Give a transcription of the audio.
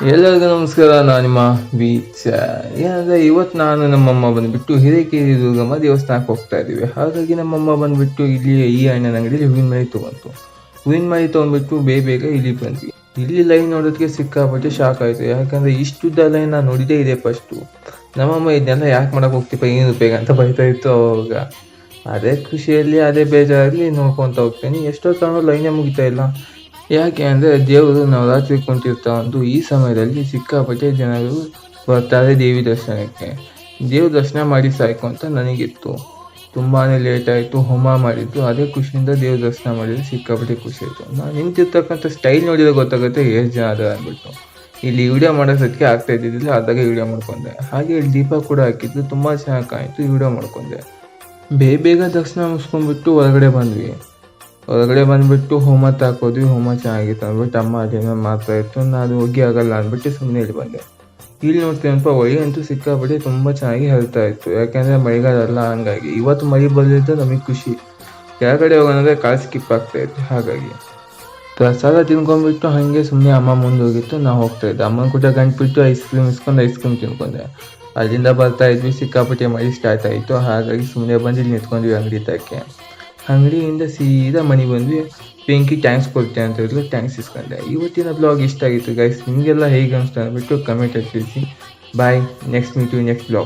ಎಲ್ಲರಿಗೂ ನಮಸ್ಕಾರ. ನಾನು ನಿಮ್ಮ ಬೀಚ್. ಏನಂದ್ರೆ ಇವತ್ತು ನಾನು ನಮ್ಮಮ್ಮ ಬಂದ್ಬಿಟ್ಟು ಹಿರೇಕೆರೆ ದುರ್ಗಮ್ಮ ದೇವಸ್ಥಾನಕ್ಕೆ ಹೋಗ್ತಾ ಇದ್ದೀವಿ. ಹಾಗಾಗಿ ನಮ್ಮಮ್ಮ ಬಂದ್ಬಿಟ್ಟು ಇಲ್ಲಿ ಈ ಅಣ್ಣನ ಅಂಗಡಿಯಲ್ಲಿ ಹೂವಿನ ಮಳೆ ತೊಗೊಂತು. ಹೂವಿನ ಮಳೆ ತೊಗೊಂಡ್ಬಿಟ್ಟು ಬೇಗ ಇಲ್ಲಿ ಬಂದ್ವಿ. ಇಲ್ಲಿ ಲೈನ್ ನೋಡೋದಕ್ಕೆ ಸಿಕ್ಕಾಪಟ್ಟೆ ಶಾಕ್ ಆಯ್ತು. ಯಾಕಂದ್ರೆ ಇಷ್ಟುದ್ದ ಲೈನ್ ನಾನು ನೋಡಿದೇ ಇದೆ ಫಸ್ಟು. ನಮ್ಮಮ್ಮ ಇದನ್ನೆಲ್ಲ ಯಾಕೆ ಮಾಡಕ್ಕೆ ಹೋಗ್ತೀಪ, ಏನು ಉಪಯೋಗ ಅಂತ ಬೈತಾ ಇತ್ತು ಅವಾಗ. ಅದೇ ಖುಷಿಯಲ್ಲಿ ಅದೇ ಬೇಜಾರಲ್ಲಿ ನೋಡ್ಕೊತ ಹೋಗ್ತೇನೆ. ಎಷ್ಟೊತ್ತಾದ್ರೂ ಲೈನೇ ಮುಗಿತಾ ಇಲ್ಲ. ಯಾಕೆ ಅಂದರೆ ದೇವರು ನವರಾತ್ರಿ ಕುಂತಿರ್ತಾವಂದು ಈ ಸಮಯದಲ್ಲಿ ಸಿಕ್ಕಾಪಟ್ಟೆ ಜನರು ಬರ್ತಾರೆ ದೇವಿ ದರ್ಶನಕ್ಕೆ. ದೇವ್ರ ದರ್ಶನ ಮಾಡಿ ಸಾಯ್ಕು ಅಂತ ನನಗಿತ್ತು. ತುಂಬಾ ಲೇಟ್ ಆಯಿತು, ಹೋಮ ಮಾಡಿದ್ದು. ಅದೇ ಖುಷಿಯಿಂದ ದೇವ್ರ ದರ್ಶನ ಮಾಡಿದ್ರೆ ಸಿಕ್ಕಾಪಟ್ಟೆ ಖುಷಿ ಆಯಿತು. ನಾನು ನಿಂತಿರ್ತಕ್ಕಂಥ ಸ್ಟೈಲ್ ನೋಡಿದ್ರೆ ಗೊತ್ತಾಗುತ್ತೆ ಎಷ್ಟು ಜನ ಅದ ಅಂದ್ಬಿಟ್ಟು. ಇಲ್ಲಿ ವಿಡಿಯೋ ಮಾಡೋದಕ್ಕೆ ಆಗ್ತಾ ಇದ್ದಿದ್ದಿಲ್ಲ, ಅದಾಗ ವಿಡಿಯೋ ಮಾಡ್ಕೊಂಡೆ. ಹಾಗೆ ಇಲ್ಲಿ ದೀಪ ಕೂಡ ಹಾಕಿದ್ದು, ತುಂಬ ಚೆನ್ನಾಗಿ ಕಾಯಿತು, ವಿಡಿಯೋ ಮಾಡ್ಕೊಂಡೆ. ಬೇಗ ದರ್ಶನ ಮುಗಿಸ್ಕೊಂಡ್ಬಿಟ್ಟು ಹೊರಗಡೆ ಬಂದ್ಬಿಟ್ಟು ಹೋಮ ಹಾಕೋದ್ವಿ. ಹೋಮ ಚೆನ್ನಾಗಿತ್ತು ಅಂದ್ಬಿಟ್ಟು ಅಮ್ಮ ಅದೇನೋ ಮಾಡ್ತಾ ಇತ್ತು. ನಾನು ಹೋಗಿ ಆಗಲ್ಲ ಅಂದ್ಬಿಟ್ಟು ಸುಮ್ಮನೆ ಇಲ್ಲಿ ಬಂದೆ. ಇಲ್ಲಿ ನೋಡ್ತೀನಪ್ಪ, ಹೊಳೆ ಅಂತೂ ಸಿಕ್ಕಾಪಟ್ಟೆ ತುಂಬ ಚೆನ್ನಾಗಿ ಹರಿತಾ ಇತ್ತು. ಯಾಕೆಂದರೆ ಮಳೆಗಾಲ ಅಲ್ಲ, ಹಂಗಾಗಿ ಇವತ್ತು ಮಳೆ ಬಂದಿದ್ದು ನಮಗೆ ಖುಷಿ. ಕೆಳಗಡೆ ಹೋಗೋಣಂದ್ರೆ ಕಾಲು ಸ್ಕಿಪ್ ಆಗ್ತಾ ಇತ್ತು. ಹಾಗಾಗಿ ಪ್ರಸಾದ ತಿನ್ಕೊಂಡ್ಬಿಟ್ಟು ಹಾಗೆ ಸುಮ್ಮನೆ ಅಮ್ಮ ಮುಂದೆ ಹೋಗಿತ್ತು, ನಾವು ಹೋಗ್ತಾ ಇದ್ದೆ. ಅಮ್ಮನ ಕೂಡ ಗಂಟ್ಬಿಟ್ಟು ಐಸ್ ಕ್ರೀಮ್ ತಿನ್ಕೊಂಡೆ. ಅಲ್ಲಿಂದ ಬರ್ತಾ ಇದ್ವಿ, ಸಿಕ್ಕಾಪಟ್ಟೆ ಮಳೆ ಸ್ಟಾರ್ಟ್ ಆಯಿತು. ಹಾಗಾಗಿ ಸುಮ್ಮನೆ ಬಂದು ಇಲ್ಲಿ ನಿಂತ್ಕೊಂಡ್ವಿ ಅಂಗಡಿ ತಕ್ಕೆ. ಅಂಗಡಿಯಿಂದ ಸೀದಾ ಮನೆಗೆ ಬಂದ್ವಿ. ಪಿಂಕಿ ಟ್ಯಾಂಕ್ಸ್ ಕೊಡ್ತೇನೆ ಅಂತ ಹೇಳಿದ್ರು, ಟ್ಯಾಂಕ್ಸ್ ಇಸ್ಕೊಂಡೆ. ಇವತ್ತಿನ ಬ್ಲಾಗ್ ಇಷ್ಟ ಆಗಿತ್ತು ಗೈಸ್. ನಿಮಗೆಲ್ಲ ಹೇಗೆ ಅನಿಸ್ತು ಅಂದ್ಬಿಟ್ಟು ಕಮೆಂಟಲ್ಲಿ ತಿಳಿಸಿ. Bye, next meet you next blog.